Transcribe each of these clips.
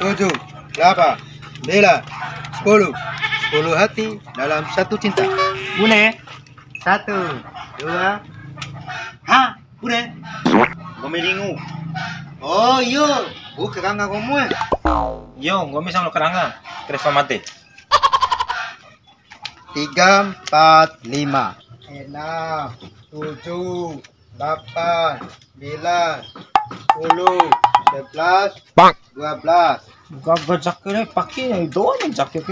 7, 8, 9, 10. 10 hati dalam satu cinta. Bune, 1, 2. Ha, udah. gomelingu. Oh iya, bukan kamu ya. Yo, gome sama lo keranga. Kreva mate. 3, 4, 5, 6, 7, 8, 9, 10, 11, 12. Gak jaket pakai doang yang jaket.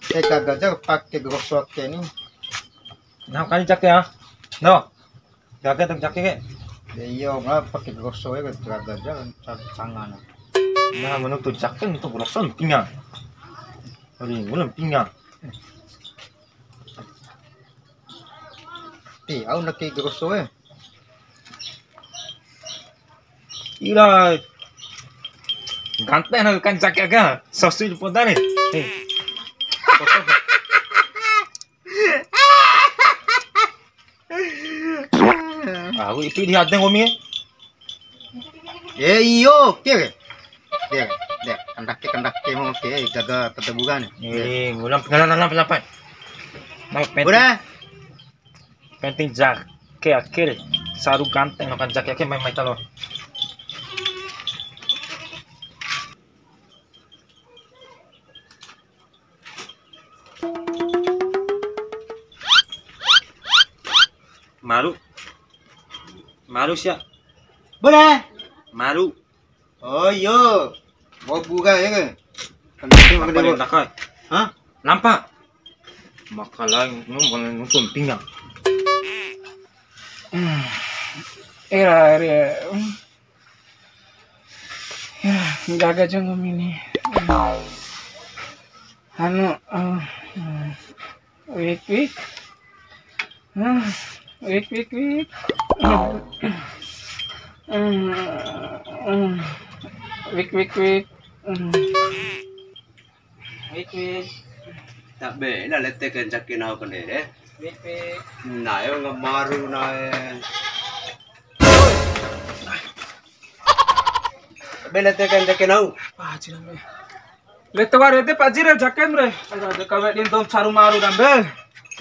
Kagak pakai gosok ini. Nah, kali jaket ya. No. Jaket tak jaket. Iya, nggak pakai gosok ya kagak jangan cangan. Nah, menurut tu jaket itu berosan pinggang. Hari bulan pinggang. Aku nak pakai gosok ya. Ira ganteng kan jaket kan. Sosul poda ni. Aku itu di hati ngomi. Iyo, kira. Dia, kandak mau ke jaga ketebukan. Ulang pengalaman apa? Mau Udah. penting jaket akhir. Saru ganteng kan jaket akhir main talo. Malu siya. Boleh. Malu. Oh iya. Mau buka ya kan? Nampak dia nakal. Hah? Nampak. Makalah nunggu pinggang. Era. Gaga jengom ini. Anu, wik. Wik. Wik. Tak bela letekan jakin aku ni deh. Wik. Nah, yo ngamaru na. Bela letekan jakin aku. Pajir ambe. Leto warete pajir jakem re. Ada kawe din dom saru maru dambe.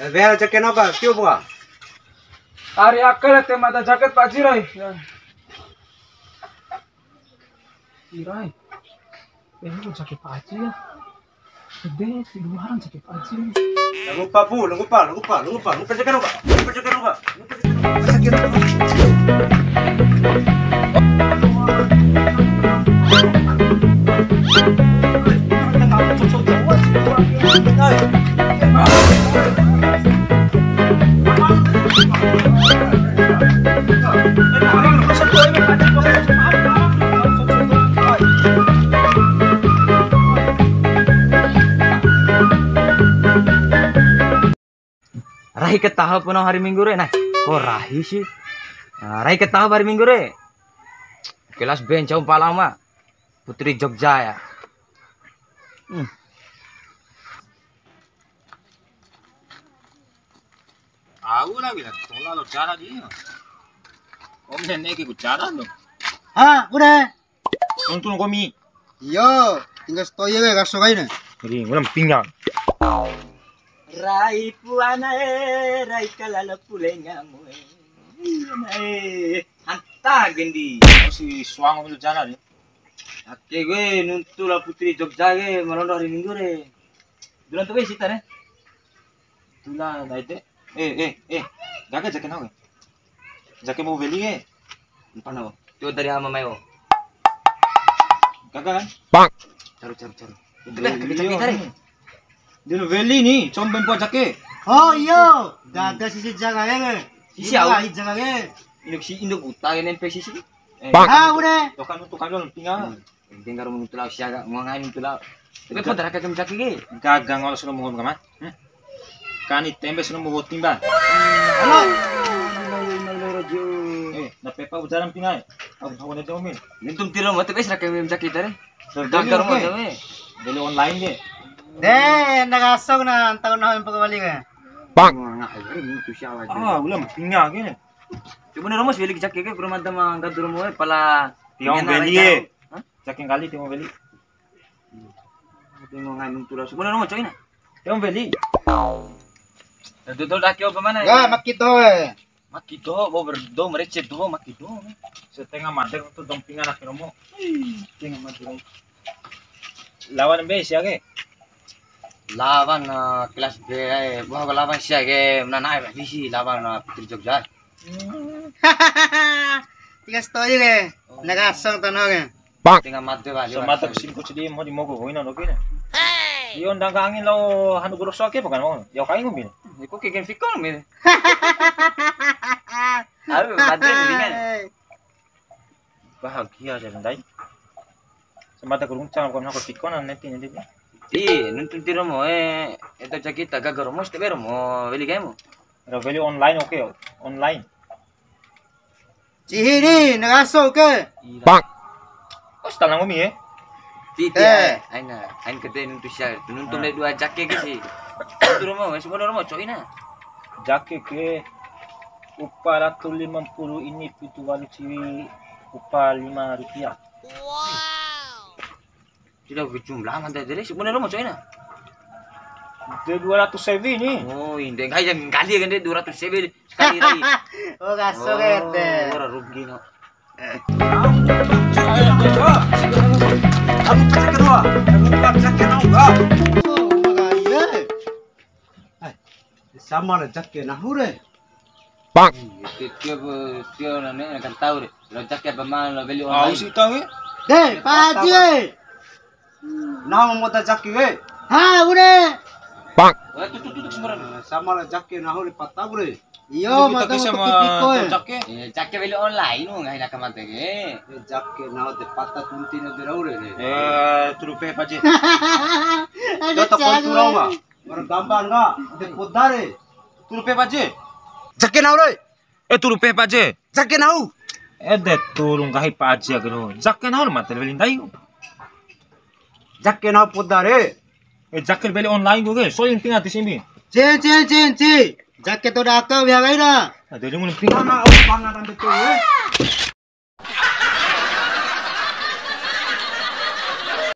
Bela jakin aku, kyo buka? Ari akal te mata jaket pajir ai. Irai. Ini pun jaket pajir ya. Gede, di luaran jaket pajir. Lupa jakin aku. Jakin aku. Rahi ketahu punah hari Minggu re. Nah, kok Rahi sih? Nah, Rahi ketahu hari Minggu re. Kelas bench lama. Putri Jogja ya. Ahora mira, toda lo cara dia. Hombre, ne que cuchara no. Ah, udah. Tonton komi. Yo, tinggal stoy ya gaso kain. Jadi, ngulam pinggang. Rai puana rai kalala pulenya mo. Hanta gendi. Si suang ambil jana ni. Ake gue nuntula Putri Jogja ge malondo hari Minggu re. Dulan tuh sita re. Tula naite. Gaga jaket nawe. Jaket mau beli ke? Lupa na. Yo dari ama mayo. Gaga kan? Caru. Itu deh kecil tadi. Dia beli ni, comben buat jaket. Oh iya, gagal sisi jaga ya. Sisi awak. jaga ya. Induk utang yang nempel sisi. Ah, udah. Tukan dulu pinggang. Dengar menuntula siaga mau ngain nuntula. Tapi kok darah kacam caki ge. Gaga ngol sudah mau kaman. Kani tembe sudah mau timbang. Halo. Na pepa ujaran pingai. Aku tahu ni jomin. Nintum tiro mo tapi sira kami caki tadi. Beli Gagar mo okay. tadi. Beli online dia. Deh, nagasok na tahun na pagkabalik ka. Nga ay nutu siya wa. Ah, ulam pingang ke. Coba na romos beli caki ge kurang mata mang gadur mo pala. Tiang beli. Jaket kali tiang beli. Tengok ngain nuntula. Coba na romos coy na. Tiang beli. Dudol dakyo pa man Ya, makito eh. Makito bo berdo merecet do makito. Setengah madeng tu dong pingang nak romo. Tengah madeng. Lawan be siya ke. Lawan kelas B bawa lawan siya ge menanai bisi lawan Putri Jogja. Tinggal stoy ya. Nagasok tanah ya. Tengah mate ba. So mata singko cedi mo di mogo hoina no kene. Iyon dang angin lo hanu goroso ke bukan mo. Yo kain ngumbi. Iko keken fikon me. Aduh, mate dengan. Bahagia jalan dai. Semata keruncang ko na ko tikon an netin ndi. Nuntun tiro mo ito jakita gagar mo stebero mo beli kamu. Ra beli online okay. Online. Cihini, nagasok ke. Kos tanang umi Ain kete nuntun siya. Nuntun le dua jaket ke si. Tiro mo, semua mo coy na. Jaket ke upah 150 ini pitu walu ciwi upah Rp5. Tidak jumlah mantai dari sebenarnya mau coy na. Dia 200 CV ni. Oh, ini enggak yang kali kan dia 200 CV sekali lagi. Oh, gasok ya. Ora rugi no. Kamu cek kedua. Kamu cek kedua. Oh, magaya. Ay, sama na jakke na hure. Tio nane kan tahu deh. Lo jaket paman lo beli Ah, online. usi tahu Deh, paji. Nama mo ta jaki we. Ha, udah. Tutup semua. Sama la jaki na huli patagure. Iyo, mata mo tipiko eh. jaket. Jaket beli online mo ngai nak mate ke. Jaki na te patta tunti na diraure ne. Trupe paje. Jo ta kontura ma. Mar gambar nga te podare. Trupe paje. Jaki na ure. Trupe paje. Jaki na u. De turun gahi paje agro. Jaket na mate beli ndai. Jaki na podare. Jaket beli online go ge. So yung tinga tisimbi. Cin. Jaket udah akal biar na. Ada yung pinga. Mana u pangaran betul we.